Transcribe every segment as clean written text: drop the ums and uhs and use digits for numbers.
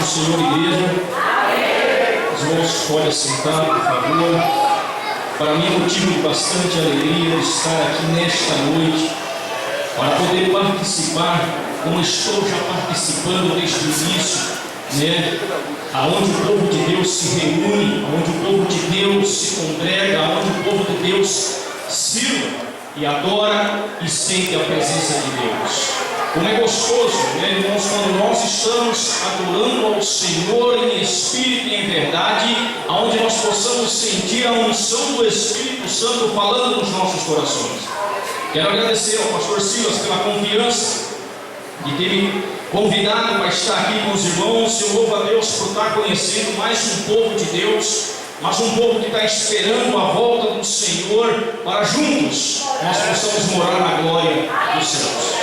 do Senhor, igreja? Os irmãos podem sentar, por favor. Para mim é motivo de bastante alegria estar aqui nesta noite, para poder participar, como estou já participando desde o início, aonde o povo de Deus se reúne, aonde o povo de Deus se congrega, aonde o povo de Deus sirva e adora e sente a presença de Deus. Como é gostoso, irmãos, quando nós estamos adorando ao Senhor em espírito e em verdade, aonde nós possamos sentir a unção do Espírito Santo falando nos nossos corações. Quero agradecer ao pastor Silas pela confiança de ter me convidado para estar aqui com os irmãos. Eu louvo a Deus por estar conhecendo mais um povo de Deus, mas um povo que está esperando a volta do Senhor, para juntos nós possamos morar na glória dos céus.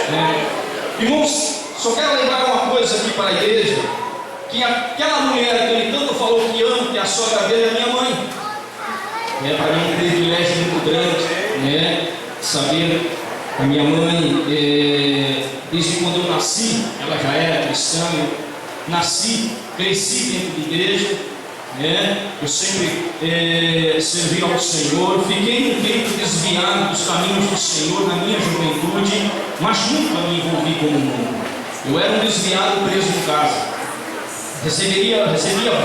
Irmãos, só quero lembrar uma coisa aqui para a igreja, que aquela mulher que ele tanto falou que ama, que a sogra dele é a minha mãe. Para mim é um privilégio muito grande, saber que a minha mãe, desde quando eu nasci, ela já era cristã, eu nasci, cresci dentro de igreja, eu sempre servi ao Senhor, fiquei um tempo desviado dos caminhos do Senhor na minha juventude, mas nunca me envolvi com o mundo. Eu era um desviado preso em casa, recebia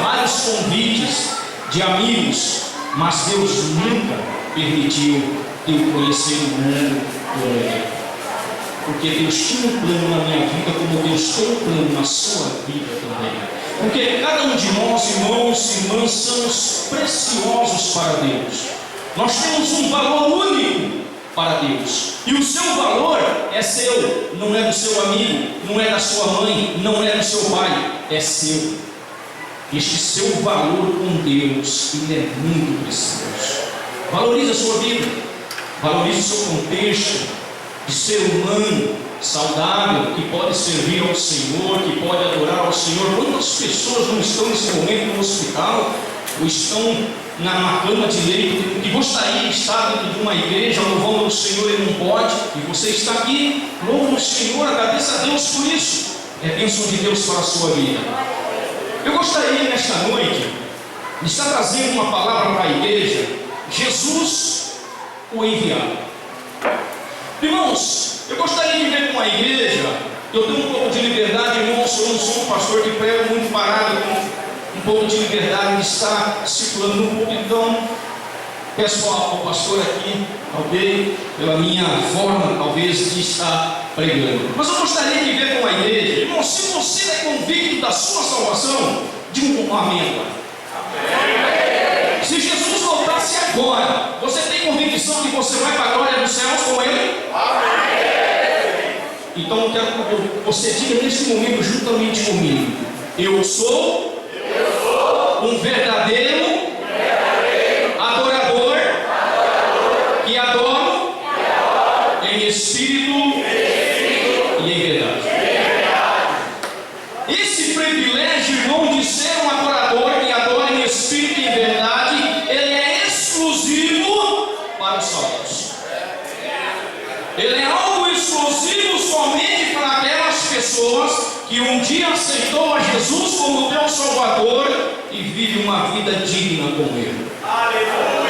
vários convites de amigos, mas Deus nunca permitiu eu conhecer o mundo por ele, porque Deus tinha um plano na minha vida, como Deus tem um plano na sua vida também. Porque cada um de nós, irmãos e irmãs, somos preciosos para Deus. Nós temos um valor único para Deus. E o seu valor é seu, não é do seu amigo, não é da sua mãe, não é do seu pai, é seu. Este seu valor com Deus, ele é muito precioso. Valorize a sua vida, valorize o seu contexto de ser humano saudável, que pode servir ao Senhor, que pode adorar ao Senhor. Quantas pessoas não estão nesse momento no hospital, ou estão na cama de leito, que gostaria de estar dentro de uma igreja louvando ao Senhor e não pode, e você está aqui, louva o Senhor, agradeça a Deus por isso. É bênção de Deus para a sua vida. Eu gostaria nesta noite de estar trazendo uma palavra para a igreja: Jesus, o enviado. Irmãos, eu gostaria de ver com a igreja, eu tenho um pouco de liberdade, irmãos, eu não sou um pastor que prega muito parado, com um pouco de liberdade de estar circulando no público, então peço ao pastor aqui, pela minha forma, talvez, de estar pregando. Mas eu gostaria de ver com a igreja, irmão, se você é convicto da sua salvação, diga um amém. Se Jesus voltasse agora, você tem convicção que você vai para a glória dos céus com Ele? Então eu quero que você diga neste momento juntamente comigo: eu sou um verdadeiro adorador que adoro em espírito e em verdade. Esse privilégio, irmão, de ser um adorador que adora em espírito e em verdade, ele é exclusivo para os salvos. Ele é algo exclusivo somente para aquelas pessoas que um dia aceitou a Jesus como teu Salvador e vive uma vida digna com Ele.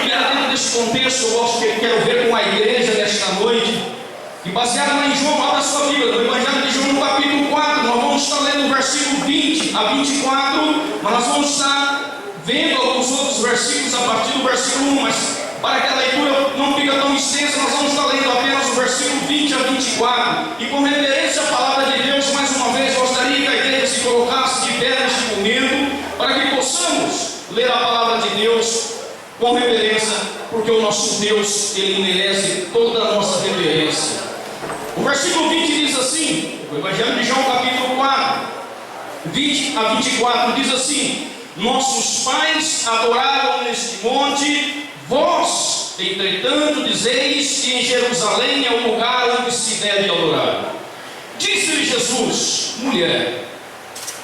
E dentro desse contexto, eu quero ver com a igreja nesta noite, e baseado lá em João, abra sua Bíblia, no Evangelho de João, no capítulo 4, nós vamos estar lendo o versículo 20 a 24, mas nós vamos estar vendo alguns outros versículos a partir do versículo 1, mas para que a leitura não fique tão extensa, nós vamos estar lendo apenas o versículo 20 a 24, e com referência à palavra de Deus, mais uma vez, gostaria que a igreja se colocasse de pé neste momento, para que possamos ler a palavra de Deus com reverência, porque o nosso Deus, Ele merece toda a nossa reverência. O versículo 20 diz assim, o Evangelho de João, capítulo 4, 20 a 24, diz assim: nossos pais adoraram neste monte, vós, entretanto, dizeis que em Jerusalém é o lugar onde se deve adorar. Disse-lhe Jesus: mulher,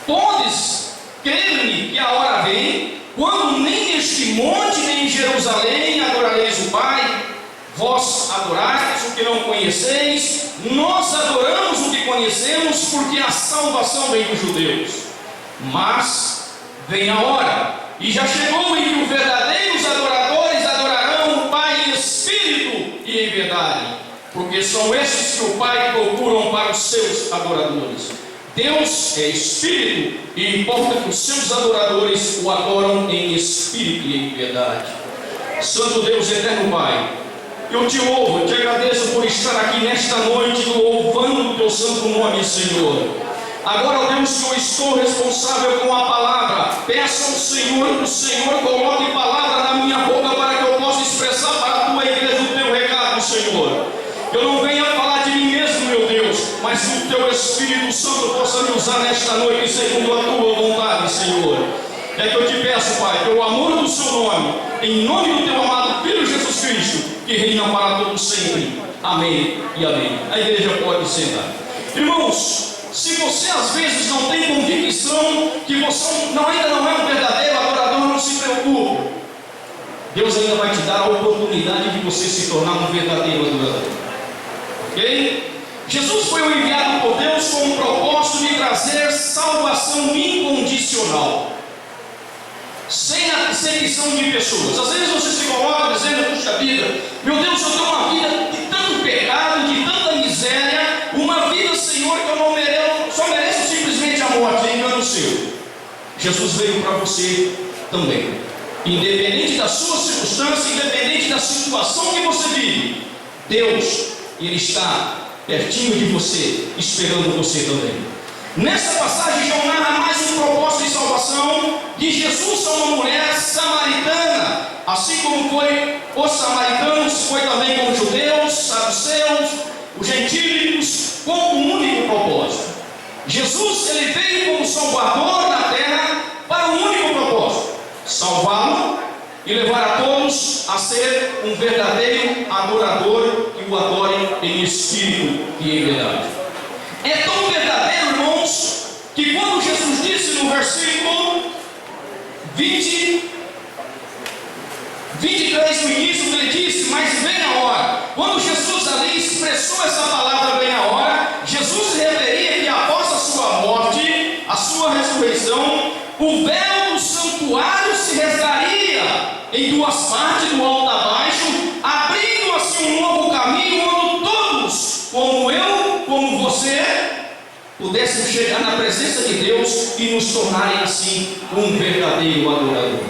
podes crer-me que a hora vem, quando nem neste monte nem em Jerusalém adorareis o Pai? Vós adorais o que não conheceis, nós adoramos o que conhecemos, porque a salvação vem dos judeus. mas vem a hora, e já chegou, em que os verdadeiros adoradores adorarão o Pai em espírito e em verdade, porque são esses que o Pai procuram para os seus adoradores. Deus é espírito, e importa que os seus adoradores o adoram em espírito e em verdade. Santo Deus, eterno Pai, eu te louvo, eu te agradeço por estar aqui nesta noite, louvando o teu santo nome, Senhor. Agora, ó Deus, que eu estou responsável com a palavra, peço ao Senhor que o Senhor coloque palavra na minha boca para que eu possa expressar para a tua igreja o teu recado, Senhor. Eu não venho a falar de mim mesmo, meu Deus, mas que o teu Espírito Santo possa me usar nesta noite segundo a tua vontade, Senhor. É que eu te peço, Pai, pelo amor do seu nome, em nome do teu amado Filho Jesus Cristo, que reina para todos sempre. Amém e amém. A igreja pode sentar. Irmãos, se você às vezes não tem convicção que você ainda não é um verdadeiro adorador, não se preocupe. Deus ainda vai te dar a oportunidade de você se tornar um verdadeiro adorador. Ok? Jesus foi enviado por Deus com o propósito de trazer salvação incondicional, sem a perseguição de pessoas. Às vezes você se coloca dizendo: puxa vida, meu Deus, eu tenho uma vida de tanto pecado, de tanta miséria, uma vida, Senhor, que eu não mereço, só mereço simplesmente a morte. É engano seu. Jesus veio para você também, independente da sua circunstância, independente da situação que você vive. Deus, Ele está pertinho de você, esperando você também. Nessa passagem já narra mais um propósito de salvação de Jesus a uma mulher samaritana, assim como foi os samaritanos, foi também com os judeus, saduceus, os gentílicos, com um único propósito. Jesus, ele veio como Salvador na terra para um único propósito: salvá-lo e levar a todos a ser um verdadeiro adorador, que o adorem em espírito e em verdade. É tão verdadeiro, irmãos, que quando Jesus disse no versículo 23 no início, ele disse: mas vem a hora. Quando Jesus ali expressou essa palavra, vem a hora, Jesus se referia que após a sua morte, a sua ressurreição, o véu do santuário se rasgaria em duas partes, do alto a baixo, abrindo assim um novo caminho, onde todos, como eu, como você, pudessem chegar na presença de Deus e nos tornarem assim um verdadeiro adorador.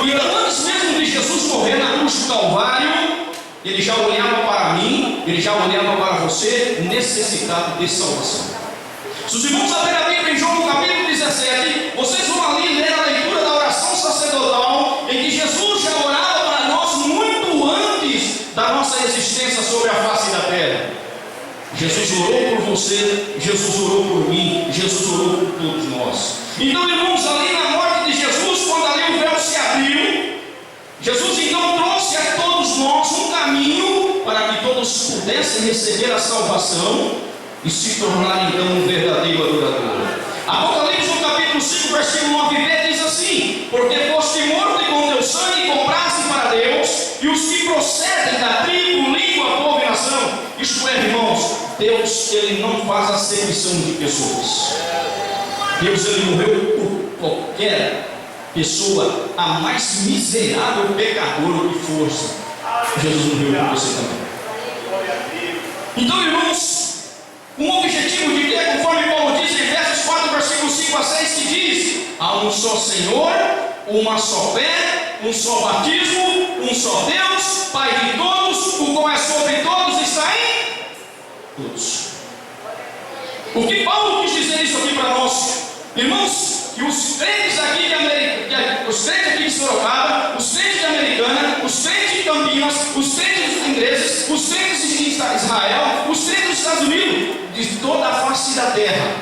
Então, antes mesmo de Jesus morrer na cruz do Calvário, ele já olhava para mim, ele já olhava para você, necessitado de salvação. Se os irmãos abrirem a Bíblia em João capítulo 17, vocês vão ali ler a leitura da oração sacerdotal, em que Jesus já orava para nós muito antes da nossa existência sobre a face da terra. Jesus orou por você, Jesus orou por mim, Jesus orou por todos nós. Então, irmãos, ali na morte de Jesus, quando ali o véu se abriu, Jesus então trouxe a todos nós um caminho para que todos pudessem receber a salvação e se tornarem então um verdadeiro adorador. Apocalipse no capítulo 5, versículo 9b diz assim: porque foste morto e com teu sangue compraste para Deus, e os que procedem da tribo, língua, povo e nação. Isto é, irmãos, Deus, ele não faz acepção de pessoas. Deus, ele morreu por qualquer pessoa, a mais miserável pecador que fosse. Jesus morreu por você também. Então, irmãos, um objetivo de ter, conforme Paulo diz em versos 4, versículos 5 a 6, que diz: há um só Senhor, uma só fé, um só batismo, um só Deus, Pai de todos, o qual é sobre todos, está em todos. O que Paulo quis dizer isso aqui para nós, irmãos? Que os crentes aqui os crentes aqui de Sorocaba, os crentes de Americana, os crentes de Campinas, os crentes dos ingleses, os crentes de Israel, os crentes dos Estados Unidos, de toda a face da terra,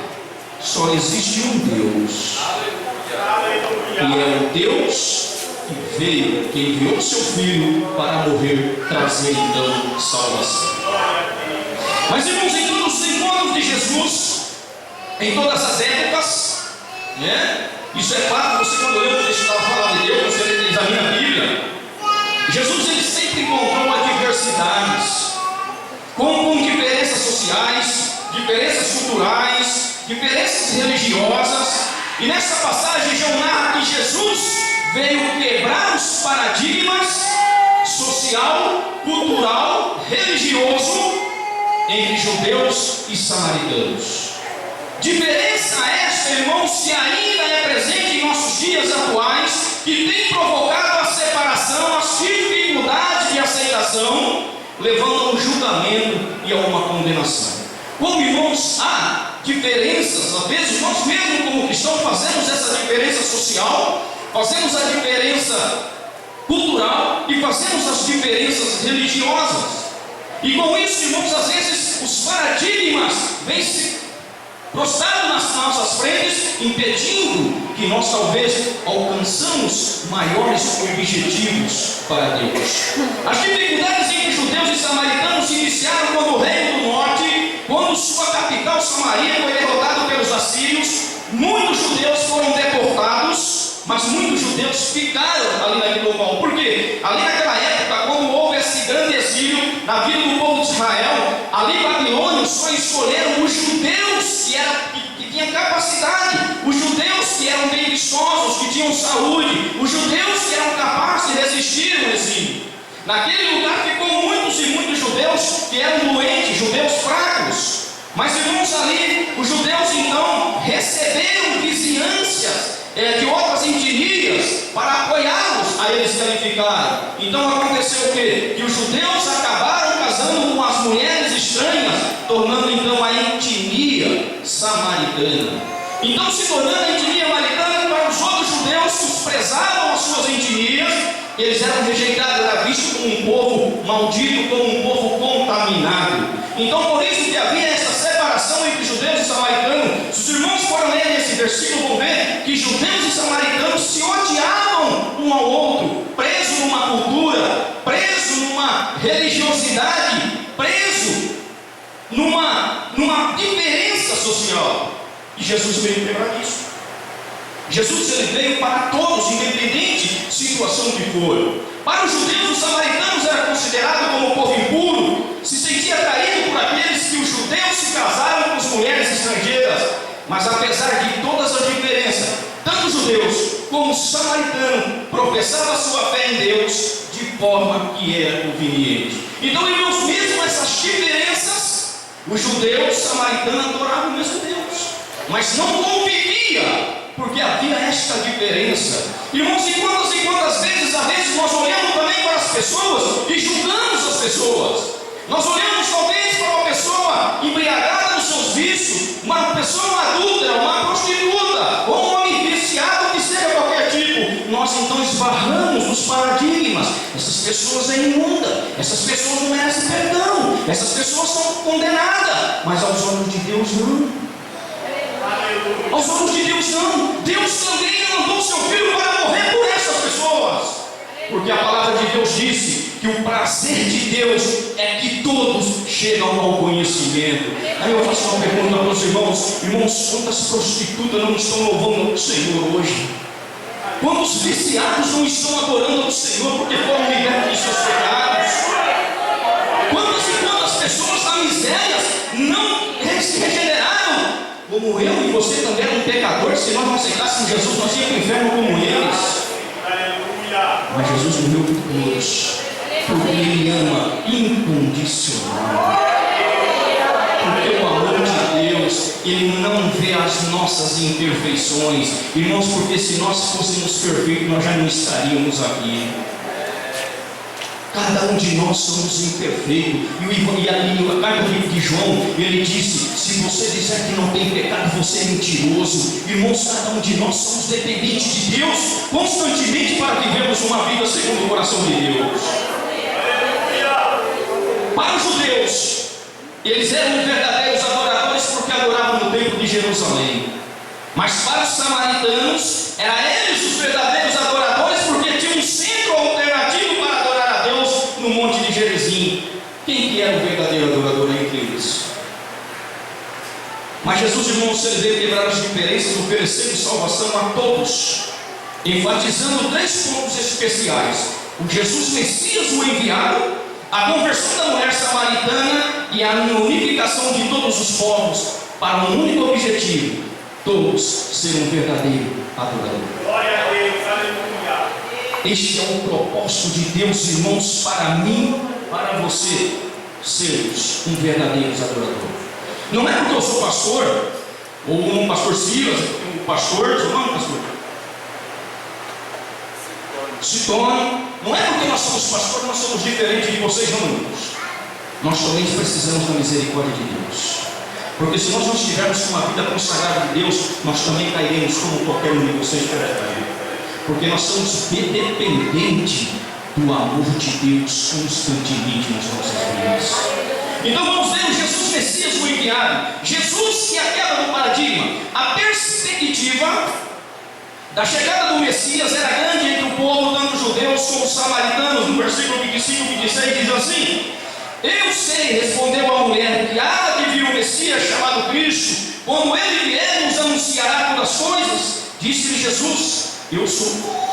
só existe um Deus. E é o Deus que veio, que enviou seu Filho para morrer, trazer então salvação. Mas, irmãos, em todos os encontros de Jesus, em todas as épocas, né? Isso é claro, você quando lê o texto da palavra de Deus, você examina a Bíblia, Jesus, ele sempre encontrou adversidades, com diferenças sociais, diferenças culturais, diferenças religiosas, E nessa passagem João narra que Jesus veio quebrar os paradigmas social, cultural, religioso entre judeus e samaritanos. Diferença esta, irmãos, que ainda é presente em nossos dias atuais, que tem provocado a separação, as dificuldades de aceitação, levando a um julgamento e a uma condenação. Como, irmãos, há diferenças, às vezes nós mesmos como cristãos fazemos essa diferença social, fazemos a diferença cultural e fazemos as diferenças religiosas. E com isso, irmãos, às vezes os paradigmas vêm se prostrado nas nossas frentes, impedindo que nós talvez alcançamos maiores objetivos para Deus. As dificuldades entre judeus e samaritanos se iniciaram quando o reino do norte, quando sua capital Samaria foi derrotada pelos assírios. Muitos judeus foram deportados, mas muitos judeus ficaram ali naquele local. Por quê? Ali naquela época, quando houve esse grande exílio na vida do povo de Israel, ali babilônios só escolheram os judeus que tinham capacidade, os judeus que eram bem vistosos, que tinham saúde, os judeus que eram capazes de resistir ao exílio. Naquele lugar ficou muitos e muitos judeus que eram doentes, judeus fracos. Mas, irmãos, ali os judeus então receberam vizinhanças de outras etnias para apoiá-los a eles qualificarem. Então aconteceu o quê? Que os judeus acabaram casando com as mulheres estranhas, tornando então a etnia samaritana. Então, se tornando a etnia samaritana, para os outros judeus que os prezavam as suas etnias, eles eram rejeitados, era visto como um povo maldito, como um povo contaminado. Então, por isso que havia essa separação entre judeus e samaritanos. Se os irmãos forem ler esse versículo, vão ver que judeus e samaritanos se odiavam um ao outro, preso numa cultura, preso numa religiosidade, preso numa diferença social. E Jesus veio quebrar isso. Jesus ele veio para todos, independente da situação que for. Para os judeus, os samaritanos era considerado como povo impuro, se sentia atraído por aqueles que os judeus se casaram com as mulheres estrangeiras. Mas apesar de todas as diferenças, tanto os judeus como os samaritanos professavam a sua fé em Deus de forma que era conveniente. Então, irmãos, mesmo essas diferenças, os judeus e os samaritanos adoravam o mesmo Deus, mas não convivia, porque havia esta diferença. Irmãos, e quantas vezes, às vezes, nós olhamos também para as pessoas e julgamos as pessoas. Nós olhamos talvez para uma pessoa embriagada nos seus vícios, uma pessoa adúltera, uma prostituta, ou um homem viciado, que seja qualquer tipo. Nós então esbarramos nos paradigmas. Essas pessoas é imunda, essas pessoas não merecem perdão, essas pessoas são condenadas. Mas aos olhos de Deus não. Aos olhos de Deus não. Deus também mandou seu filho para morrer por essas pessoas, porque a palavra de Deus disse que o prazer de Deus é que todos chegam ao conhecimento. Aí eu faço uma pergunta para os irmãos: irmãos, quantas prostitutas não estão louvando o Senhor hoje? Quantos viciados não estão adorando o Senhor porque foram libertos de seus pecados? Quantas e quantas pessoas na miséria não se regeneraram? Como eu e você também era um pecador. Se nós não aceitássemos Jesus, nós íamos para o inferno como eles. Mas Jesus morreu por nós, porque Ele ama incondicional. Porque o amor de Deus, Ele não vê as nossas imperfeições. Irmãos, porque se nós fôssemos perfeitos, nós já não estaríamos aqui. Cada um de nós somos imperfeitos. E a carta de João, ele disse: se você disser que não tem pecado, você é mentiroso. Irmãos, cada um de nós somos dependentes de Deus constantemente para vivermos uma vida segundo o coração de Deus. Para os judeus, eles eram verdadeiros adoradores porque adoravam no templo de Jerusalém. Mas para os samaritanos, eram eles os verdadeiros adoradores porque tinham um centro alternativo para adorar a Deus no monte de Gerizim. Quem que era o verdadeiro adorador entre eles? Mas Jesus, irmãos, ele veio quebrar as diferenças, oferecendo salvação a todos, enfatizando 3 pontos especiais: o Jesus Messias, o enviado, a conversão da mulher samaritana e a unificação de todos os povos para um único objetivo: todos ser um verdadeiro adorador. Glória a Deus, aleluia. Este é o propósito de Deus, irmãos, para mim, para você, sermos um verdadeiro adorador. Não é porque eu sou pastor, ou um pastor Silas, um pastor, seu nome, pastor? Citone. Não é porque nós somos pastores, nós somos diferentes de vocês, não, irmãos. Nós também precisamos da misericórdia de Deus. Porque se nós não estivermos com uma vida consagrada de Deus, nós também cairemos como qualquer um de vocês pode cair. Porque nós somos dependentes do amor de Deus constantemente nas nossas vidas. Então vamos ver o Jesus Messias, o enviado. Jesus, que é a quebra do paradigma. A perspectiva da chegada do Messias era grande entre o povo, tanto os judeus como os samaritanos. No versículo 25 e 26 diz assim: eu sei, respondeu a mulher, que há que vir o Messias chamado Cristo. Quando ele vier, nos anunciará todas as coisas. Disse-lhe Jesus: eu sou.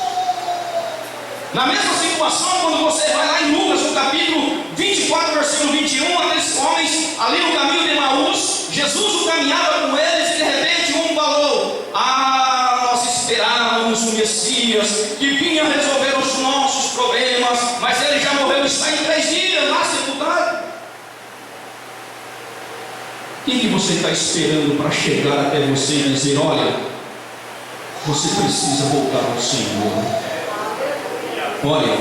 Na mesma situação, quando você vai lá em Lucas, no capítulo 24, versículo 21, aqueles homens ali no caminho de Emaús, Jesus caminhava com eles e de repente um falou: nós esperávamos o Messias que vinha resolver os nossos problemas, mas ele já morreu, está em 3 dias lá sepultado. Quem que você está esperando para chegar até você e dizer: olha, você precisa voltar ao Senhor? Olha,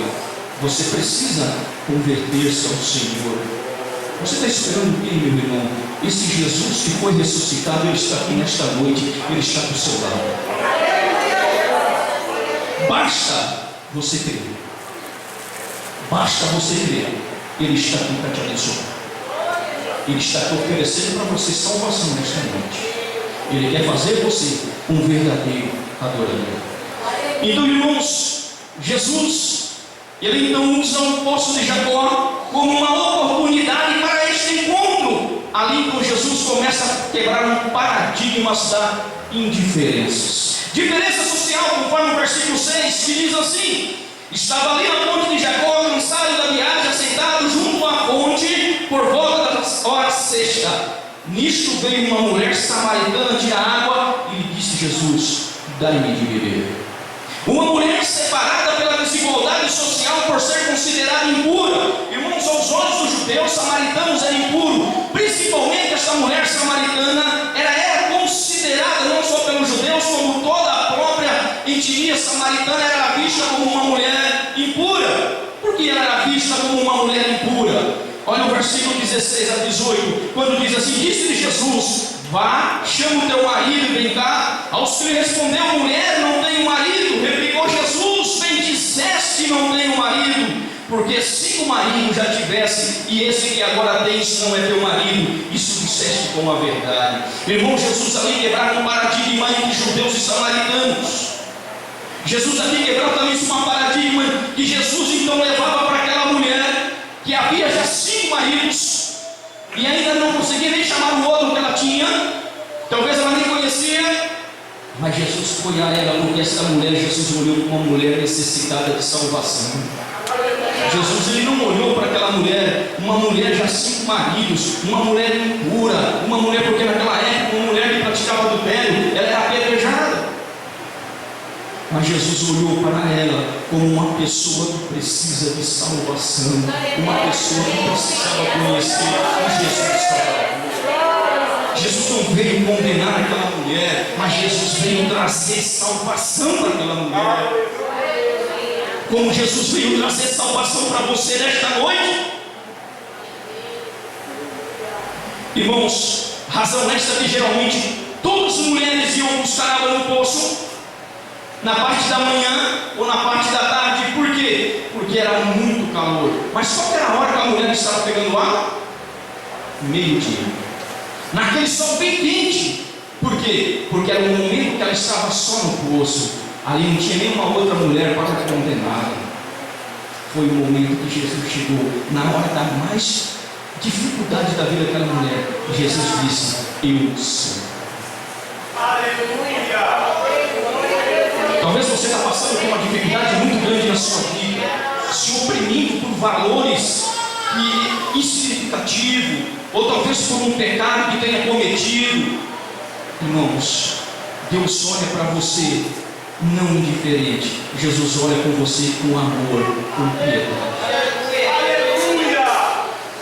você precisa converter-se ao Senhor. Você está esperando quem, meu irmão? Esse Jesus que foi ressuscitado, ele está aqui nesta noite, ele está do seu lado. Basta você crer. Basta você crer. Ele está aqui para te abençoar. Ele está te oferecendo para você salvação nesta noite. Ele quer fazer você um verdadeiro adorador. Então, irmãos, Jesus, ele então usa o poço de Jacó como uma oportunidade para este encontro. Ali então Jesus começa a quebrar um paradigma da indiferença. Diferença social, conforme o versículo 6, que diz assim: estava ali na ponte de Jacó, cansado da viagem, assentado junto à fonte, por volta das horas sexta. Nisto veio uma mulher samaritana de água e lhe disse Jesus: dai-me de beber. Uma mulher separada pela desigualdade social por ser considerada impura. Irmãos, aos olhos dos judeus, samaritanos era impuro. Principalmente esta mulher samaritana era considerada não só pelos judeus, como toda a própria etnia samaritana era vista como uma mulher impura. Por que ela era vista como uma mulher impura? Olha o versículo 16 a 18, quando diz assim: disse-lhe Jesus: vá, chama o teu marido e vem cá. Aos que lhe respondeu: mulher, não tenho marido. Replicou Jesus: bem disseste, não tenho marido, porque se o marido já tivesse, e esse que agora tens não é teu marido, isso disseste com a verdade. Irmão, Jesus ali quebrava um paradigma entre judeus e samaritanos. Jesus aqui quebrava também uma paradigma que Jesus então levava para aquela mulher que havia já 5 maridos e ainda não conseguia nem chamar o outro que ela tinha, talvez ela nem conhecia, mas Jesus foi a ela, porque essa mulher, Jesus olhou para uma mulher necessitada de salvação. Jesus ele não olhou para aquela mulher, uma mulher já 5 maridos, uma mulher impura, uma mulher, porque naquela época uma mulher que praticava adultério, ela era apedrejada. Mas Jesus olhou para ela como uma pessoa que precisa de salvação, uma pessoa que precisava conhecer o Jesus Salvador. Jesus não veio condenar aquela mulher, mas Jesus veio trazer salvação para aquela mulher. Como Jesus veio trazer salvação para você nesta noite. Irmãos, razão esta que geralmente todas as mulheres iam buscar água no poço na parte da manhã ou na parte da tarde. Por quê? Porque era muito calor. Mas qual era a hora que a mulher estava pegando água? Meio-dia. Naquele sol bem quente. Por quê? Porque era o momento que ela estava só no poço. Ali não tinha nenhuma outra mulher para condená-la. Foi o momento que Jesus chegou, na hora da mais dificuldade da vida daquela mulher. Jesus disse: eu sou. Aleluia! Talvez você está passando por uma dificuldade muito grande na sua vida, se oprimindo por valores insignificativos, ou talvez por um pecado que tenha cometido. Irmãos, Deus olha para você não indiferente. Jesus olha com você com amor, com piedade.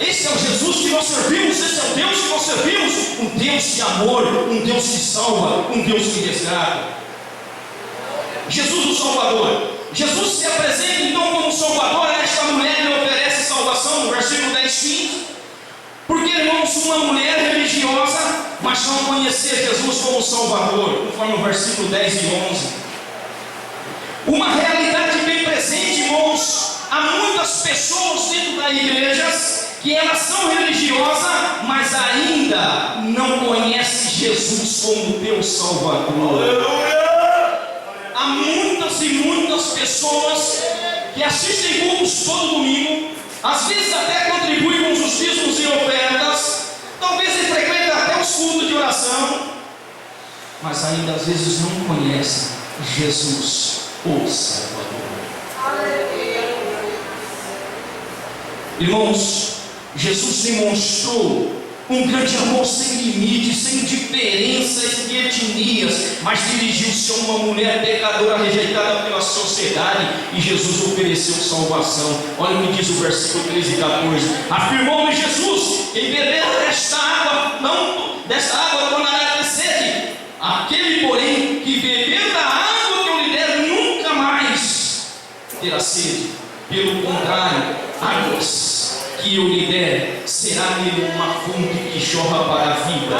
Esse é o Jesus que nós servimos, esse é o Deus que nós servimos, um Deus de amor, um Deus que salva, um Deus que resgata. Jesus o Salvador. Jesus se apresenta então como Salvador a esta mulher que lhe oferece salvação, no versículo 10:15. Porque, irmãos, uma mulher religiosa, mas não conhecia Jesus como Salvador, conforme o versículo 10 e 11. Uma realidade bem presente, irmãos. Há muitas pessoas dentro das igrejas que elas são religiosas, mas ainda não conhecem Jesus como teu Salvador. Há muitas e muitas pessoas que assistem cultos todo domingo, às vezes até contribuem com os dízimos e ofertas, talvez frequentam até os cultos de oração, mas ainda às vezes não conhecem Jesus, o Salvador. Irmãos, Jesus demonstrou um grande amor sem limites, sem diferenças de etnias, mas dirigiu-se a uma mulher pecadora rejeitada pela sociedade, e Jesus ofereceu salvação. Olha o que diz o versículo 13 e 14: afirmou-lhe Jesus: quem beber desta água tornará a ter sede. Aquele, porém, que beber da água que eu lhe der, nunca mais terá sede. Pelo contrário, águas que eu lhe der, será nele uma fonte que jorra para a vida.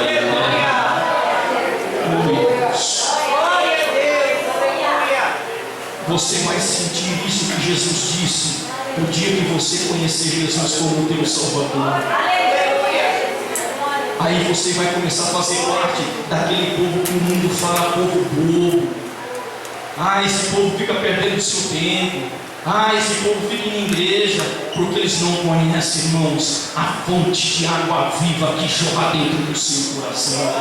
Você vai sentir isso que Jesus disse no dia que você conhecer Jesus como teu Salvador. Aí você vai começar a fazer parte daquele povo que o mundo fala povo bobo. Esse povo fica perdendo o seu tempo. Esse povo fica em igreja, porque eles não conhecem, irmãos, a fonte de água viva que jorra dentro do seu coração.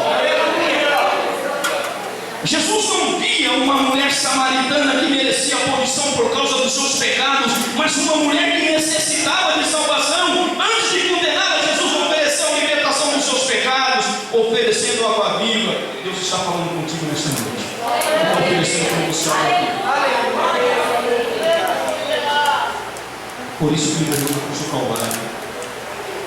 Jesus não via uma mulher samaritana que merecia punição por causa dos seus pecados, mas uma mulher que necessitava de salvação. Antes de condená-la, Jesus ofereceu a libertação dos seus pecados, oferecendo água viva. Deus está falando contigo nesta noite. Ele está oferecendo para você água viva. Por isso que ele morreu na cruz do Calvário.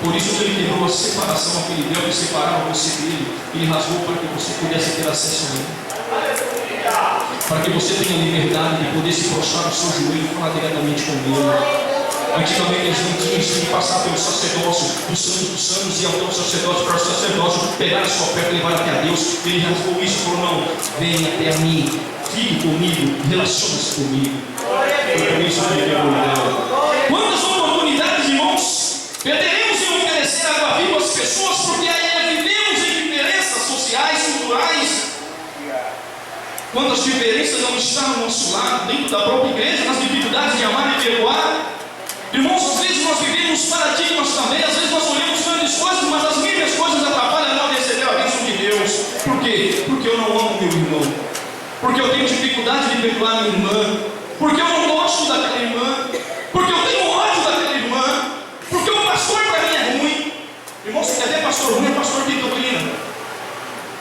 Por isso que ele quebrou a separação, aquele véu que separava você dele. Ele rasgou para que você pudesse ter acesso a ele. Para que você tenha liberdade de poder se prostrar no seu joelho e falar diretamente com ele. Antigamente eles não tinham que passar pelo sacerdócio dos santos dos santos e até o sacerdócio para o sacerdócio pegar a sua oferta e levar até a Deus. Ele rasgou isso e falou: não, venha até a mim, fique comigo, relacione-se comigo. Foi por isso que ele quebrou o véu. Quantas oportunidades, irmãos, perderemos em oferecer água viva às pessoas, porque ainda vivemos em diferenças sociais, culturais. Quantas diferenças não estão ao nosso lado, dentro da própria igreja, nas dificuldades de amar e perdoar. Irmãos, às vezes nós vivemos paradigmas também, às vezes nós olhamos grandes coisas, mas as mínimas coisas atrapalham nós receber a bênção de Deus. Por quê? Porque eu não amo meu irmão, porque eu tenho dificuldade de perdoar minha irmã, porque eu não gosto daquela irmã, porque eu tenho ódio daquela irmã, porque o pastor para mim é ruim. Irmãos, quer ver pastor ruim? É pastor de doutrina.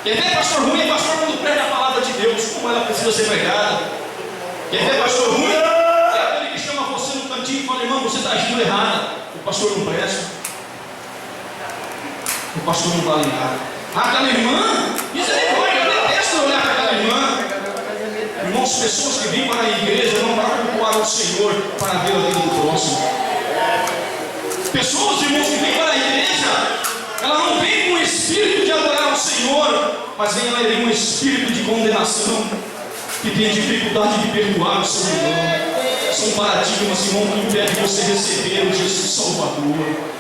Quer ver pastor ruim? É pastor quando prega a palavra de Deus, como ela precisa ser pregada. Quer ver pastor ruim? É aquele que chama você no cantinho e fala: irmão, você está agindo errado. O pastor não presta. O pastor não vale nada. Aquela irmã, misericórdia, eu detesto olhar para aquela irmã. Irmãos, pessoas que vêm para a igreja não para cultuar o Senhor, para ver a vida do próximo. Pessoas, irmãos, que vêm para a igreja, ela não vem com o espírito de adorar o Senhor, mas vem ela com um espírito de condenação, que tem dificuldade de perdoar o seu irmão. São paradigmas, irmão, que impedem você receber o Jesus Salvador.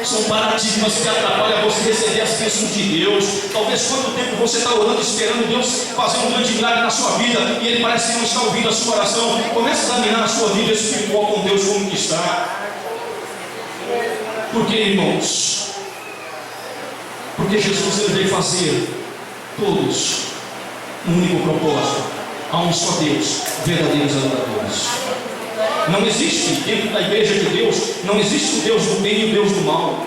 São paradigmas que atrapalham você receber as bênçãos de Deus. Talvez quanto tempo você está orando, esperando Deus fazer um grande milagre na sua vida, e Ele parece que não está ouvindo a sua oração. Comece a examinar a sua vida espiritual com Deus, como que está. Por que, irmãos? Porque Jesus ele veio fazer todos um único propósito. Há um só Deus, verdadeiros adoradores. Não existe dentro da igreja de Deus, não existe o Deus do bem e o Deus do mal.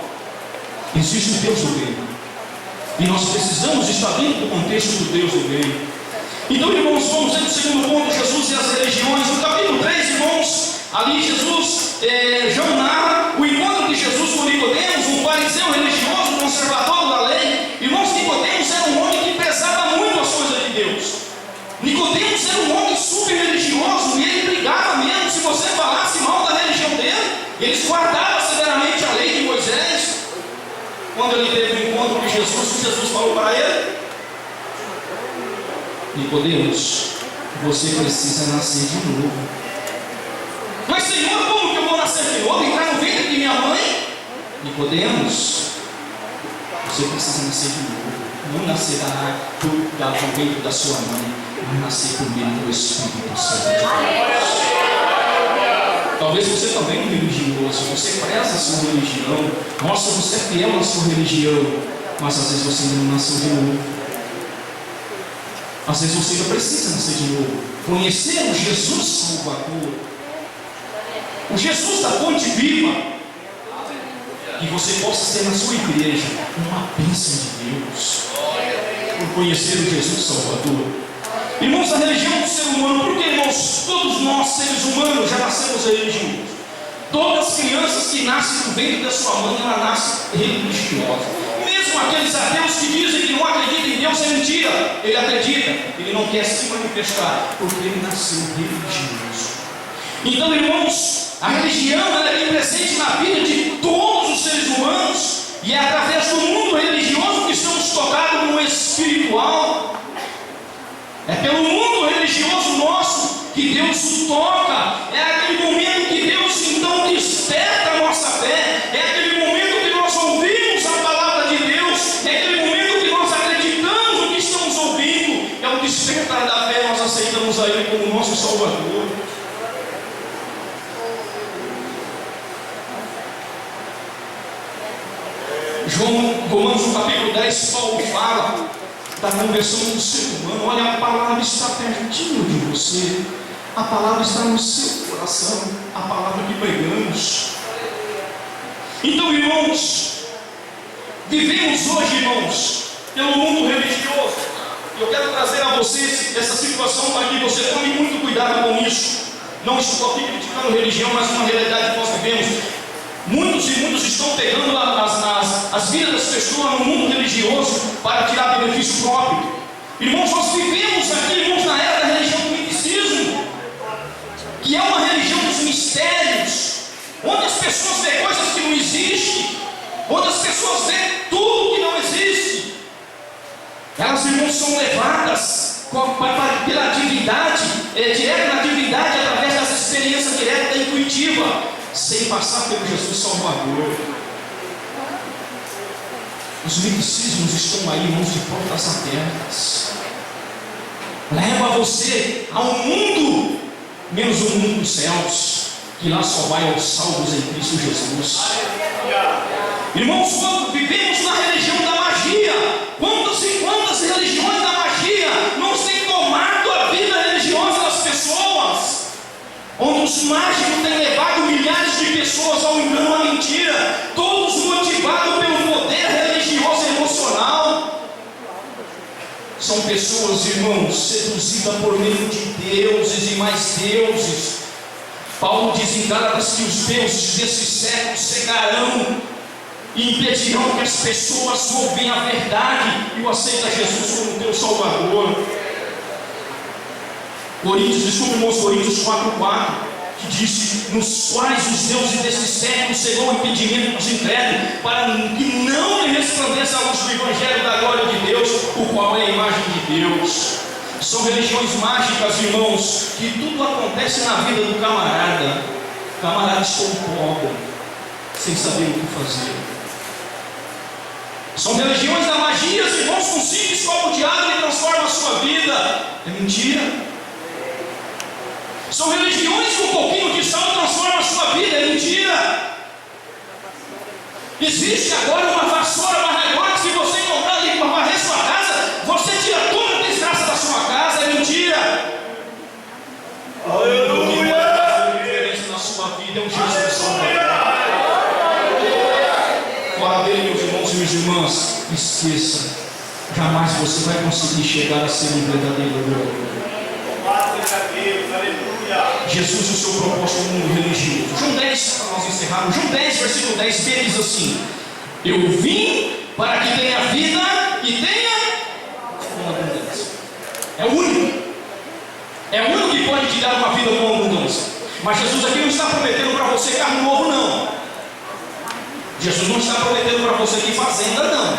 Existe o Deus do bem. E nós precisamos estar dentro do contexto do Deus do bem. Então, irmãos, vamos ver o segundo ponto, Jesus e as religiões. No capítulo 3, irmãos, ali Jesus já narra o encontro de Jesus com Nicodemos, um fariseu religioso, conservador da lei. Irmãos, Nicodemos era um homem que prezava muito as coisas de Deus. Nicodemos era um homem super religioso e ele brigava mesmo se você falasse mal da religião dele. Eles guardavam severamente a lei de Moisés. Quando ele teve o encontro com Jesus, Jesus falou para ele: Nicodemos, você precisa nascer de novo. Mas Senhor, como que eu vou nascer de novo? Entrar no ventre de minha mãe? Nicodemos, você precisa nascer de novo. Não nascer do ventre da sua mãe, mas nascer por meio do Espírito Santo. Talvez você também é um religioso, você preza a sua religião, nossa, você é fiel à sua religião, mas às vezes você ainda não nasceu de novo. Às vezes você ainda precisa nascer de novo, conhecer o Jesus Salvador, o Jesus da fonte viva, que você possa ser na sua igreja uma bênção de Deus, por conhecer o Jesus Salvador. Irmãos, a religião do ser humano, porque, irmãos, todos nós, seres humanos, já nascemos religiosos. Todas as crianças que nascem no ventre da sua mãe, ela nasce religiosa. Mesmo aqueles ateus que dizem que não acreditam em Deus, é mentira. Ele acredita, ele não quer se manifestar, porque ele nasceu religioso. Então, irmãos, a religião ela é presente na vida de todos os seres humanos, e é através do mundo religioso que somos tocados no espiritual. É pelo mundo religioso nosso que Deus o toca. É aquele momento que Deus então desperta a nossa fé. É aquele momento que nós ouvimos a palavra de Deus. É aquele momento que nós acreditamos no que estamos ouvindo. É o despertar da fé, nós aceitamos a Ele como nosso Salvador. Romanos no capítulo 10, Paulo fala da conversão do ser humano. Olha, a palavra está pertinho de você, a palavra está no seu coração, a palavra que pregamos. Então, irmãos, vivemos hoje, irmãos, pelo mundo religioso. Eu quero trazer a vocês essa situação para que você tome muito cuidado com isso. Não estou aqui criticando religião, mas uma realidade que nós vivemos. Muitos estão pegando as vidas das pessoas no mundo religioso para tirar benefício próprio. Irmãos, nós vivemos aqui, irmãos, na era da religião do misticismo, que é uma religião dos mistérios, onde as pessoas veem coisas que não existem, onde as pessoas veem tudo que não existe. Elas, irmãos, são levadas pela atividade, direta na atividade, através dessa experiência direta e intuitiva, sem passar pelo Jesus Salvador. Os misticismos estão aí, irmãos, de portas abertas. Leva você ao mundo, menos o mundo dos céus, que lá só vai aos salvos em Cristo Jesus. Irmãos, quando vivemos na religião da magia, quantas e quantas religiões da magia não têm tomado a vida religiosa das pessoas, onde os mágicos têm levado milhares de pessoas ao engano, à mentira, todos motivados pelo poder religioso e emocional. São pessoas, irmãos, seduzidas por meio de deuses e mais deuses. Paulo diz em Gálatas que os deuses desse século cegarão e impedirão que as pessoas ouvem a verdade e o aceitem a Jesus como teu Salvador. Coríntios 4,4, que diz: nos quais os deuses desse século cegou o impedimento dos incrédulos, para que não lhe resplandeça a luz do Evangelho da glória de Deus, o qual é a imagem de Deus. São religiões mágicas, irmãos, que tudo acontece na vida do camarada. O camarada se empolga, sem saber o que fazer. São religiões da magia, irmãos, com simples copo de água e transforma a sua vida. É mentira. São religiões que um pouquinho de sal transforma a sua vida. É mentira. Existe agora uma vassoura maravilhosa que se você comprar ali para varrer sua casa, você tira toda a desgraça da sua casa. É mentira. Aleluia. O que vai fazer diferença na sua vida é um Jesus Salvador. Fora dele, meus irmãos e minhas irmãs, esqueça. jamais você vai conseguir chegar a ser um verdadeiro adorador. Graças a Deus, aleluia. Jesus e o seu propósito no mundo religioso. João 10, para nós encerrarmos. João 10, versículo 10, Pedro diz assim: eu vim para que tenha vida e tenha com abundância. É o único. É o único que pode te dar uma vida com abundância. Mas Jesus aqui não está prometendo para você carro novo, não. Jesus não está prometendo para você aqui fazenda, não.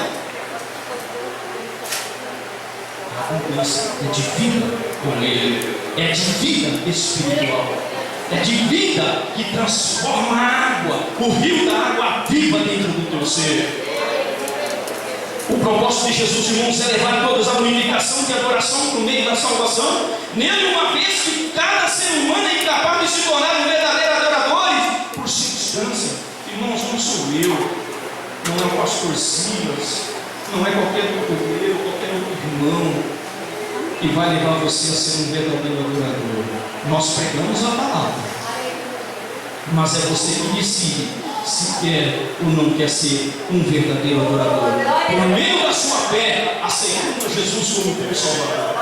A abundância é de vida com Ele. É de vida espiritual. É de vida que transforma a água, o rio da água viva dentro do teu ser. O propósito de Jesus, irmãos, é levar todos a unificação de adoração por meio da salvação. Nele, uma vez que cada ser humano é incapaz de se tornar um verdadeiro adorador por circunstância. Irmãos, não sou eu, não é o pastor Silas, não é qualquer outro governo, qualquer outro irmão que vai levar você a ser um verdadeiro adorador. Nós pregamos a palavra, mas é você que decide se quer ou não quer ser um verdadeiro adorador, por meio da sua fé, aceitando Jesus como teu Salvador.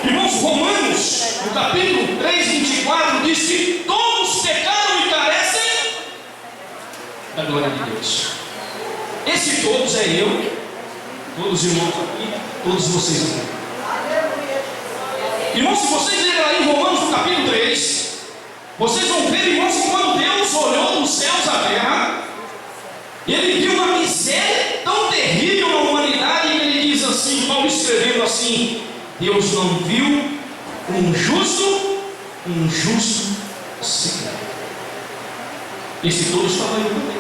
Irmãos, Romanos, no capítulo 3, 24, diz que todos pecaram e carecem da glória de Deus. Esse todos é eu, todos os irmãos aqui, todos vocês aqui. Irmãos, se vocês lerem lá em Romanos, no capítulo 3, vocês vão ver, irmãos, que quando Deus olhou dos céus à terra, Ele viu uma miséria tão terrível na humanidade, e Ele diz assim, Paulo escrevendo assim: Deus não viu um justo sequer. Esse todo estava eu também.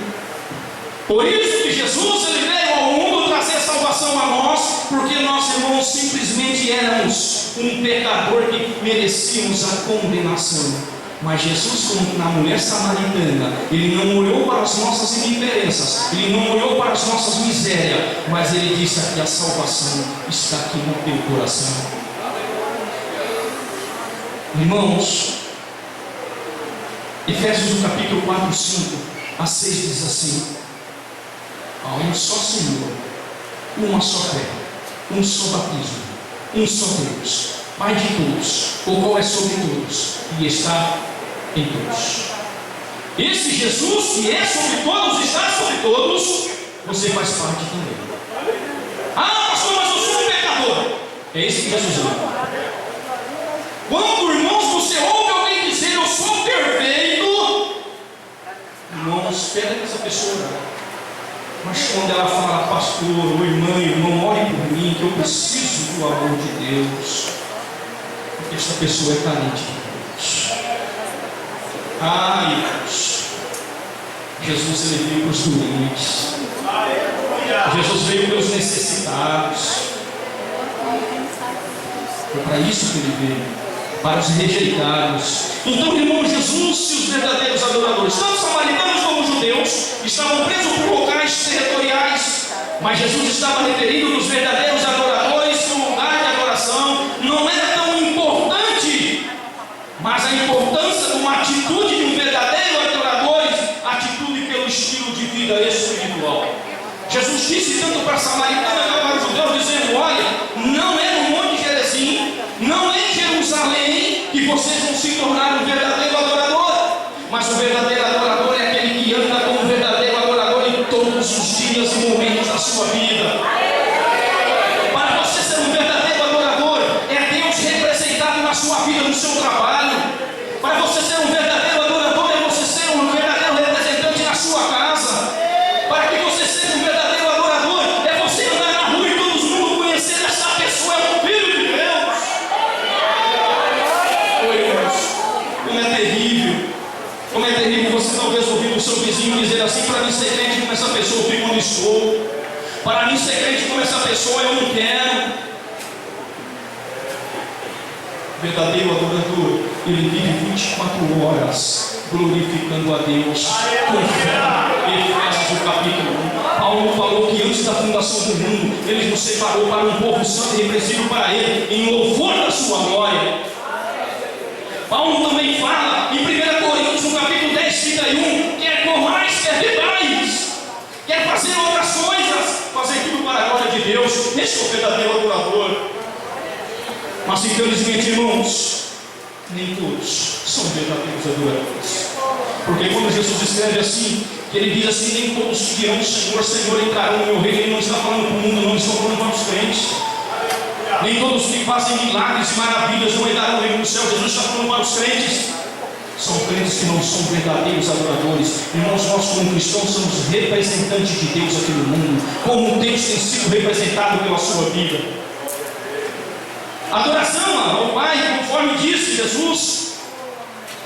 Por isso que Jesus, Ele veio ao mundo trazer salvação a nós, porque nós, irmãos, simplesmente éramos um pecador que merecíamos a condenação. Mas Jesus, como na mulher samaritana, Ele não olhou para as nossas indiferenças, Ele não olhou para as nossas misérias, mas Ele disse que a salvação está aqui no teu coração. Irmãos, Efésios no capítulo 4, 5 a 6 diz assim: há um só Senhor, uma só fé, um só batismo, um só Deus, Pai de todos, o qual é sobre todos e está em todos. Esse Jesus que é sobre todos, está sobre todos, você faz parte também. Ah, pastor, mas eu sou um pecador. É isso que Jesus ama. Quando, irmãos, você ouve alguém dizer eu sou perfeito, irmãos, pega essa pessoa. Mas quando ela fala, pastor, ou irmão, ore por mim, que eu preciso do amor de Deus, porque esta pessoa é carente de Deus. Ai, Deus, Jesus, Ele veio para os doentes, Jesus veio para os necessitados. Foi para isso que Ele veio, para os rejeitados. Então, irmão, Jesus e os verdadeiros adoradores, tanto samaritanos como judeus, estavam presos por locais territoriais, mas Jesus estava referindo nos verdadeiros adoradores que o lugar de adoração não era tão importante, mas a importância de uma atitude de um verdadeiro adorador, atitude pelo estilo de vida espiritual. Jesus disse tanto para a samaritana como para os judeus, dizendo: olha, não é no Monte Gerizim, não é em Jerusalém que vocês vão se tornar um verdadeiro adorador, mas o verdadeiro adorador é aquele que anda como um verdadeiro adorador em todos os dias e momentos da sua vida. Para você ser um verdadeiro adorador, é Deus representado na sua vida, no seu trabalho. Para você ser um verdadeiro adorador, é você ser um verdadeiro representante na sua casa. Para que você seja um verdadeiro adorador, é você andar na rua e todo mundo conhecer essa pessoa é um filho de Deus. Oi, irmãos, como é terrível. Como é terrível você talvez ouvir o seu vizinho dizer assim: para mim ser crente como essa pessoa, eu fico onde estou. Para mim ser crente como essa pessoa, eu não quero. Verdadeiro adorador, ele vive 24 horas glorificando a Deus com fé. Efésios no capítulo 1. Paulo falou que antes da fundação do mundo, Ele nos separou para um povo santo e represivo para Ele, em louvor da sua glória. Paulo também fala em 1 Coríntios, no capítulo 10, 31, quer comais, quer bebais, quer fazer outras coisas, fazer tudo para a glória de de Deus. Esse é o verdadeiro adorador. Mas infelizmente, irmãos, nem todos são verdadeiros adoradores. Porque quando Jesus escreve assim, que ele diz assim: nem todos que dirão Senhor, Senhor entrarão no meu reino, ele não está falando para o mundo, não, está falando para os crentes. Nem todos que fazem milagres e maravilhas não entrarão no reino do céu. Jesus está falando para os crentes. São crentes que não são verdadeiros adoradores. Irmãos, nós como cristãos somos representantes de Deus aqui no mundo, como Deus tem sido representado pela sua vida. Adoração ao Pai, conforme disse Jesus,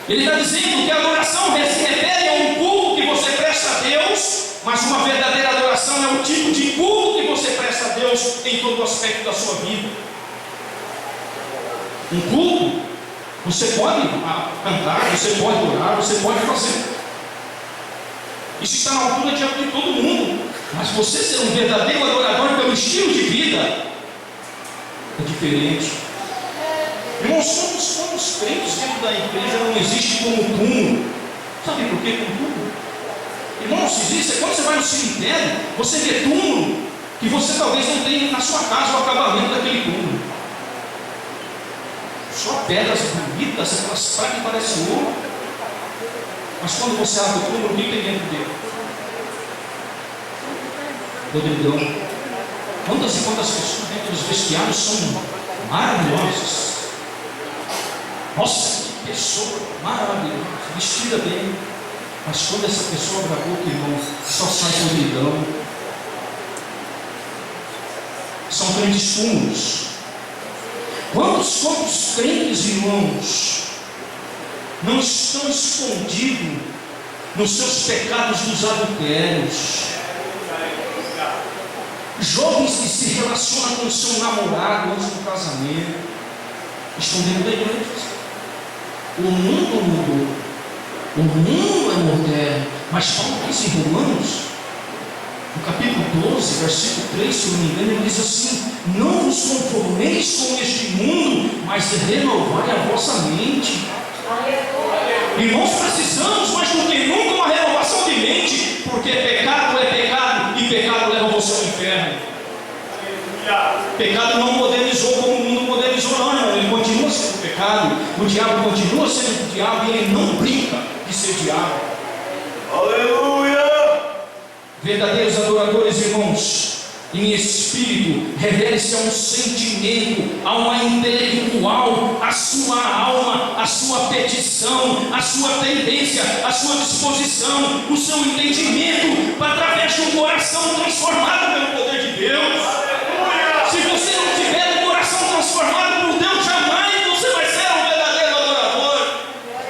Ele está dizendo que a adoração se refere a um culto que você presta a Deus, mas uma verdadeira adoração é o tipo de culto que você presta a Deus em todo o aspecto da sua vida. Um culto, você pode cantar, você pode orar, você pode fazer. Isso está na altura diante de todo mundo. Mas você ser um verdadeiro adorador pelo estilo de vida é diferente. Irmãos, como os crentes dentro da igreja não existe como túmulo. Sabe por que como túmulo? Irmãos, existe, quando você vai no cemitério, você vê túmulo que você talvez não tenha na sua casa o acabamento daquele túmulo. Só pedras bonitas, aquelas pragas que parecem ouro. Mas quando você abre o túmulo, o que tem dentro dele? Podridão. Quantas e quantas pessoas dentro dos vestiários são maravilhosas. Nossa, que pessoa maravilhosa, vestida bem. Mas quando essa pessoa abre a boca, irmão, só sai podridão. São crentes túmulos. Quantos crentes, irmãos, não estão escondidos nos seus pecados dos adultérios? Jovens que se relacionam com o seu namorado antes do casamento, estão dentro da igreja. O mundo mudou, o mundo é moderno, mas Paulo diz em Romanos, no capítulo 12, versículo 3, se eu não me engano, ele diz assim: não vos conformeis com este mundo, mas renovai a vossa mente. Irmãos, precisamos mais do que nunca uma renovação de mente, porque pecado é pecado e pecado leva você ao inferno. Pecado não modernizou como o mundo modernizou, não, irmão. Ele continua sendo pecado, o diabo continua sendo o diabo e ele não brinca de ser diabo. Aleluia! Verdadeiros adoradores, irmãos, em espírito, revele-se a um sentimento, a uma intelectual, a sua alma, a sua petição, a sua tendência, a sua disposição, o seu entendimento, para através de um coração transformado pelo poder de Deus. Se você não tiver um coração transformado por Deus, jamais você vai ser um verdadeiro adorador.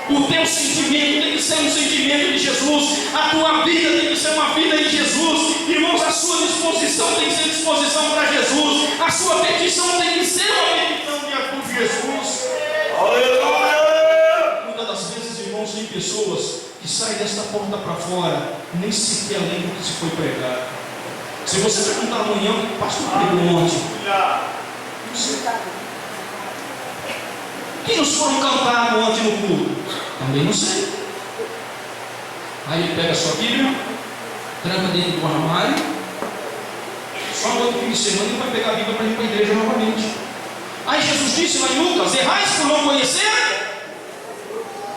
O teu sentimento tem que ser um sentimento de Jesus, a tua vida tem que ser uma vida em Jesus. Irmãos, a sua disposição tem que ser disposição para Jesus, a sua petição tem que ser uma petição de acordo com Jesus. Aleluia! Muitas das vezes, irmãos, tem pessoas que saem desta porta para fora, nem sequer lembram que se foi pregado. Se você perguntar amanhã, o pastor pregou ontem, não sei. Quem nos foram cantar ontem no culto? Também não sei. Aí ele pega a sua Bíblia, tranca dentro do armário, só no outro fim de semana ele vai pegar a Bíblia para ir para a igreja novamente. Aí Jesus disse lá em Lucas: errais por não conhecer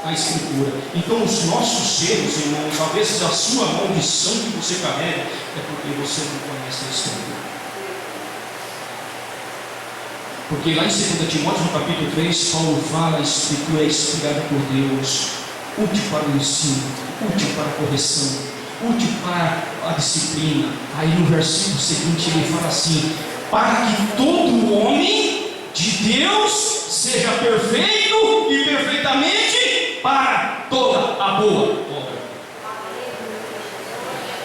a Escritura. Então os nossos erros, irmãos, às vezes a sua maldição que você carrega é porque você não conhece a Escritura. Porque lá em 2 Timóteo, no capítulo 3, Paulo fala: a Escritura é inspirada por Deus, útil para o ensino, útil para a correção, útil para a disciplina. Aí no versículo seguinte ele fala assim: para que todo homem de Deus seja perfeito e perfeitamente para toda a boa obra.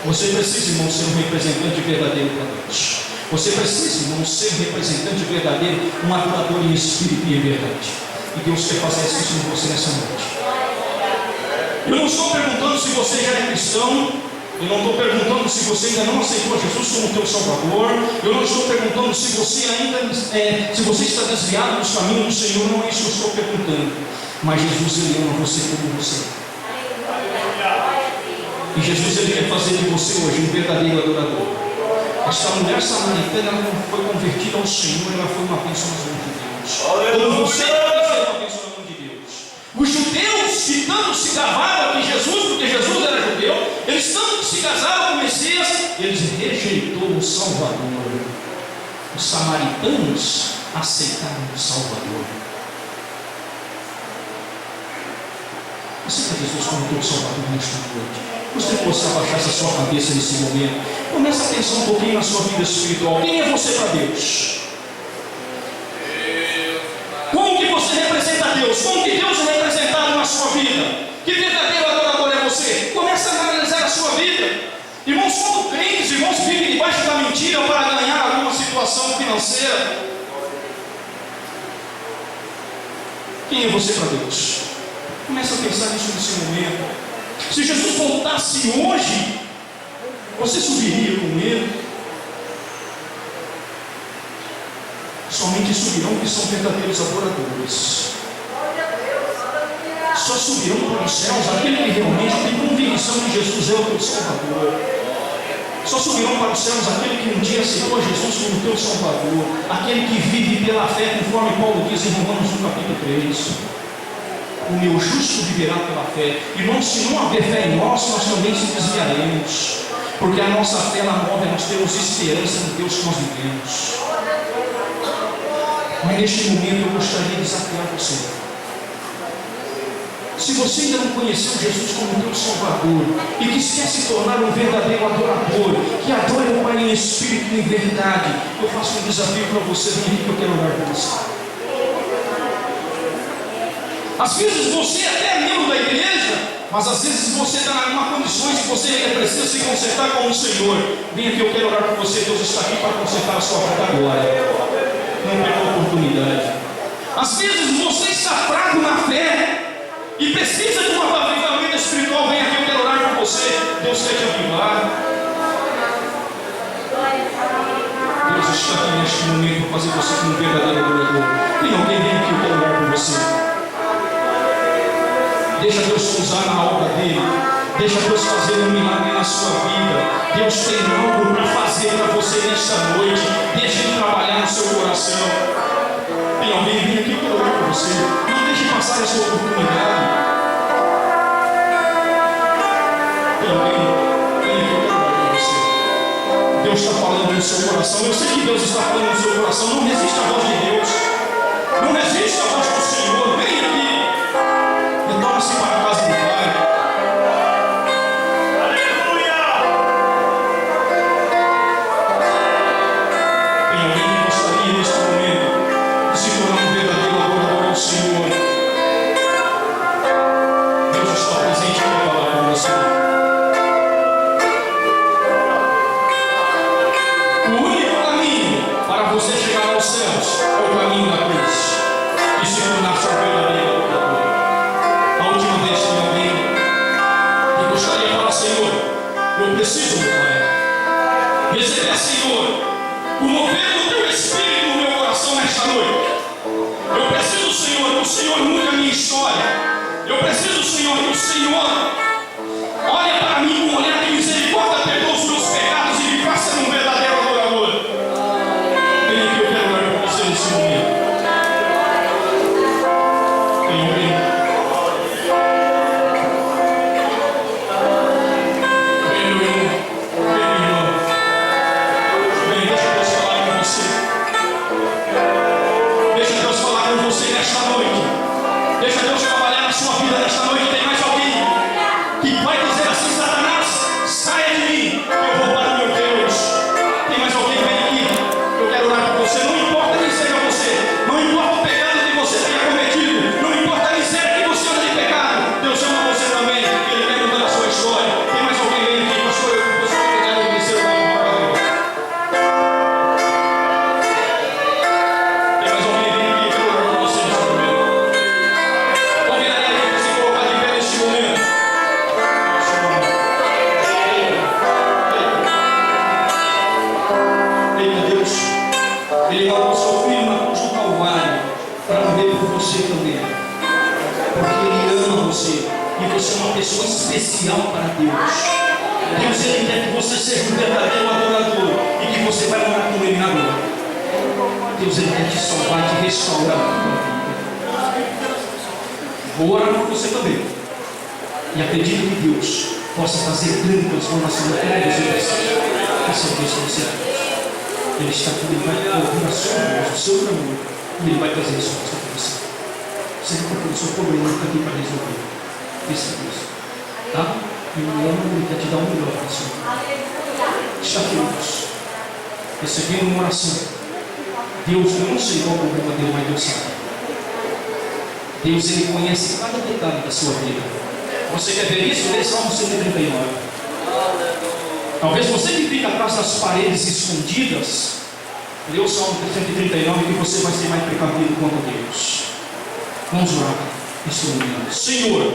Você precisa, irmão, ser um representante verdadeiro para Deus. Você precisa, irmão, ser um representante verdadeiro, um adorador em espírito e em verdade. E Deus quer fazer isso em você nessa noite. Eu não estou perguntando se você já é cristão. Eu não estou perguntando se você ainda não aceitou Jesus como teu Salvador. Eu não estou perguntando se você ainda se você está desviado dos caminhos do Senhor. Não é isso que eu estou perguntando. Mas Jesus, Ele ama você como você. E Jesus, Ele quer fazer de você hoje um verdadeiro adorador. Esta mulher samaritana ela não foi convertida ao Senhor, ela foi uma bênção nas mãos de Deus. Como você pode ser uma bênção nas mãos de Deus. Os judeus que tanto se gabavam que Jesus, porque Jesus era judeu, eles tanto se casaram com o Messias, eles rejeitou o Salvador. Os samaritanos aceitaram o Salvador. Você quer Jesus como teu Salvador nesta noite? Você possa abaixar essa sua cabeça nesse momento. Começa a pensar um pouquinho na sua vida espiritual. Quem é você para Deus? Como que você representa Deus? Como que Deus é representado na sua vida? Que verdadeiro adorador é você? Começa a analisar a sua vida. Irmãos, quando crentes, irmãos, vivem debaixo da mentira para ganhar alguma situação financeira. Quem é você para Deus? Começa a pensar nisso nesse momento. Se Jesus voltasse hoje, você subiria com ele? Somente subirão que são verdadeiros adoradores. Só subirão para os céus aquele que realmente tem convicção de Jesus é o teu Salvador. Só subirão para os céus aquele que um dia aceitou Jesus como teu Salvador, aquele que vive pela fé, conforme Paulo diz em Romanos no capítulo 3. O meu justo viverá pela fé. Irmãos, se não haver fé em nós também se desviaremos. Porque a nossa fé ela move, nós temos esperança no Deus que nós vivemos. Mas neste momento eu gostaria de desafiar você. Se você ainda não conheceu Jesus como teu Salvador e que quer se tornar um verdadeiro adorador, que adore o Pai em espírito e em verdade, eu faço um desafio para você, vem aqui que eu quero orar com você. Às vezes você até é membro da igreja, mas às vezes você está em uma condição que você precisa se consertar com o Senhor. Vem aqui, eu quero orar com você. Deus está aqui para consertar a sua vida agora. Não perca a oportunidade. Às vezes você está fraco na fé e precisa de uma avivamento espiritual. Vem aqui, eu quero orar com você. Deus quer te avivar. Deus está aqui neste momento para fazer você como um verdadeiro adorador. Tem alguém vem aqui, eu quero orar com você. Deixa Deus usar na obra dele. Deixa Deus fazer um milagre na sua vida. Deus tem algo para fazer para você nesta noite. Deixa Ele trabalhar no seu coração. Tem alguém vindo aqui para orar por você. Não deixe passar essa oportunidade. Tem alguém aqui para orar por você. Deus está falando no seu coração. Eu sei que Deus está falando no seu coração. Não resista à voz de Deus. Não resista à voz do Senhor. Vem aqui. Retorne-se para a casa do Pai. Aleluia! Tem alguém que gostaria neste momento de se tornar um verdadeiro adorador ao Senhor? Deus está presente para falar com você. O único caminho para você chegar aos céus é o caminho da cruz e se tornar seu verdadeiro adorador. A última vez que alguém que gostaria de falar, Senhor, eu preciso do Pai. Receber, Senhor, o mover do teu Espírito no meu coração nesta noite. Eu preciso, Senhor, que o Senhor mude a minha história. Eu preciso, Senhor, que o Senhor olhe para mim com um olhar de misericórdia, perdoa os meus pecados e me faça um verdadeiro adorador. Venha aqui, eu quero orar por você nesse momento. Tem alguém? Nesta noite, deixa Deus trabalhar na sua vida nesta noite. Tem mais alguém que vai dizer assim: Satanás, saia de mim, eu vou para o meu Deus. Tem mais alguém que vem aqui? Eu quero orar por você. Não importa quem seja você, não importa o pecado que você tenha cometido, não importa a miséria que você anda de pecado, Deus ama você também. Ele quer mudar a sua história. Tem mais alguém que vem aqui, pastor? Eu gostaria de agradecer o nome para Deus. Tem mais alguém que vem aqui? Eu quero orar por você nesse momento. Convidaria ele para se colocar de pé neste momento. Eita Deus, Ele mandou seu filho na cruz do Calvário para morrer por você também, porque Ele ama você e você é uma pessoa especial para Deus. Deus, Ele quer que você seja um verdadeiro adorador e que você vai morar com Ele na glória. Deus, Ele quer te salvar, te restaurar a tua vida. Vou orar por você também. E acredito que Deus possa fazer grande transformação na tua vida. Esse é o Deus que você é. Ele está aqui, Ele vai ouvir a sua voz, o seu clamor, e Ele vai trazer resposta para você. Você não procura o seu problema, Ele está aqui para resolver. Esse é Deus. Tá? Ele ama, Ele quer te dar um melhor para você. Está aqui, Deus. Recebendo uma oração. Deus, eu não sei qual é o problema dele, mas Deus sabe. Deus, Ele conhece cada detalhe da sua vida. Você quer ver isso? Lê Salmo 139. Talvez você que fica atrás das paredes escondidas, lê o Salmo 139 que você vai ser mais precavido quanto a Deus. Vamos orar nesse momento. Senhor,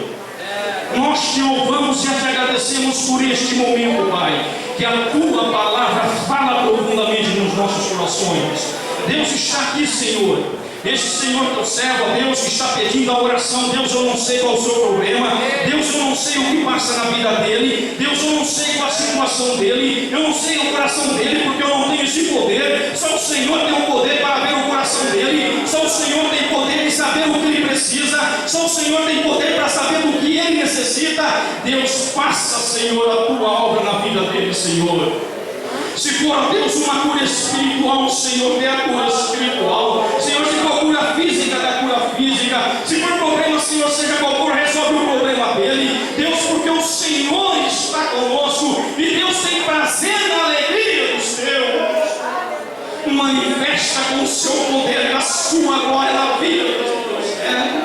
nós te louvamos e te agradecemos por este momento, Pai, que a Tua palavra fala profundamente nos nossos corações. Deus está aqui, Senhor. Este Senhor teu servo, Deus, que está pedindo a oração. Deus, eu não sei qual é o seu problema. Deus, eu não sei o que passa na vida dele. Deus, eu não sei qual a situação dele. Eu não sei o coração dele, porque eu não tenho esse poder. Só o Senhor tem o poder para ver o coração dele. Só o Senhor tem poder de saber o que ele precisa. Só o Senhor tem poder para saber do que ele necessita. Deus, faça, Senhor, a tua obra na vida dele, Senhor. Se for, Deus, uma cura espiritual, Senhor, dê a cura espiritual. Senhor, se for cura física, dê a cura física. Se for problema, Senhor, seja qual for, resolve o problema dele. Deus, porque o Senhor está conosco e Deus tem prazer na alegria dos teus. Manifesta com o seu poder e a sua glória na vida dos teus servos.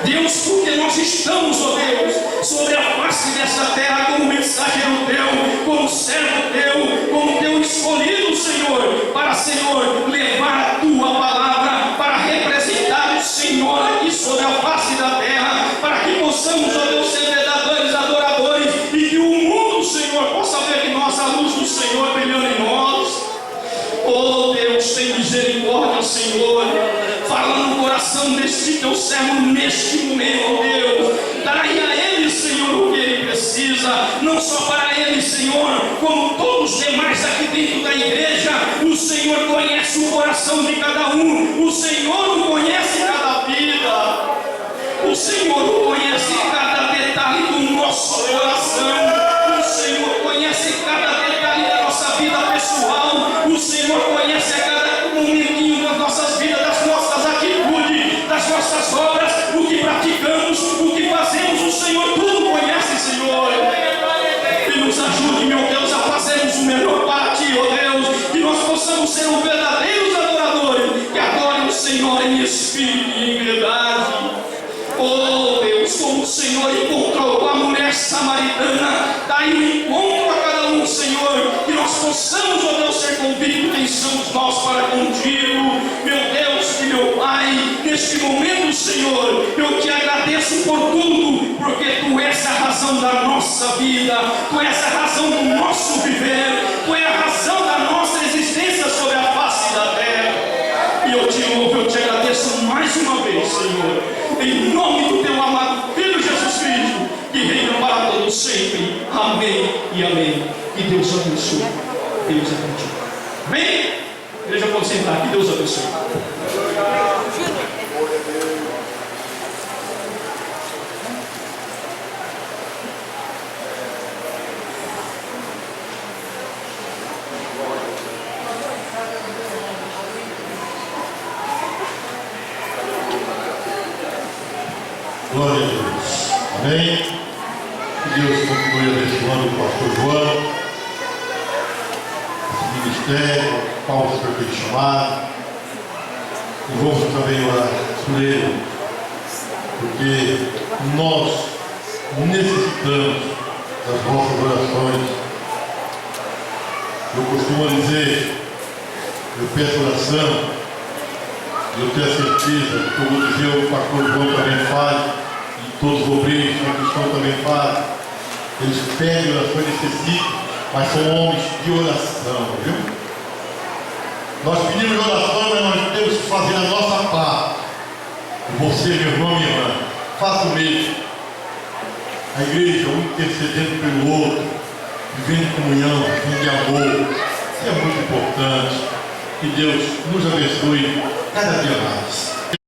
Deus, porque nós estamos, ó Deus, sobre a face desta terra como mensageiro teu, como servo teu, como teu escolhido, Senhor, para, Senhor, levar a tua palavra, para representar o Senhor aqui sobre a face da terra, para que possamos, ó Deus, ser verdadeiros adoradores e que o mundo, Senhor, possa ver que nós, a luz do Senhor brilhando em nós. Oh Deus, tem misericórdia, Senhor. Fala no coração deste teu servo neste momento, oh Deus. Dai a ele, Senhor, o que ele precisa. Não só para ele, Senhor, como todos os demais aqui dentro da igreja. O Senhor conhece o coração de cada um. O Senhor conhece cada vida. O Senhor conhece cada detalhe do nosso coração. O Senhor conhece cada detalhe da nossa vida pessoal. O Senhor conhece a cada momentinho das nossas vidas, das nossas atitudes, das nossas obras, o que praticamos, o que fazemos. O Senhor tudo conhece, Senhor. E nos ajude, meu Deus, a fazermos o melhor para Ti, ó Deus. Que nós possamos ser os verdadeiros adoradores, que adorem o Senhor em espírito e em verdade. Oh Deus, como o Senhor encontrou a mulher samaritana, daí o encontro a cada um, Senhor, que nós possamos, ó Deus, ser convictos quem somos nós para contigo, meu Deus e meu Pai. Neste momento, Senhor, eu te agradeço por tudo, porque Tu és a razão da nossa vida, Tu és a razão do nosso viver, Tu és a razão da nossa existência sobre a face da terra. E eu te louvo, eu te agradeço mais uma vez, Senhor, em nome do Teu amado Filho Jesus Cristo, que reina para todos sempre. Amém e amém. Que Deus abençoe. Deus é contigo. Amém? Igreja, pode sentar. Que Deus abençoe. Glória a Deus. Amém? Que Deus continue abençoando o pastor João, esse ministério, qual o Senhor tem chamado. E vamos também orar por ele, porque nós necessitamos das vossas orações. Eu costumo dizer, eu peço oração. Eu tenho a certeza que eu vou dizer, o pastor João também faz, e todos os obreiros que cristãos também fazem. Eles pedem oração, necessitam, mas são homens de oração, viu? Nós pedimos oração, mas nós temos que fazer a nossa parte. Você, meu irmão e minha irmã, faça o mesmo. A igreja, um intercedendo pelo outro, vivendo em comunhão, vivendo de amor. que é muito importante. Que Deus nos abençoe cada dia mais.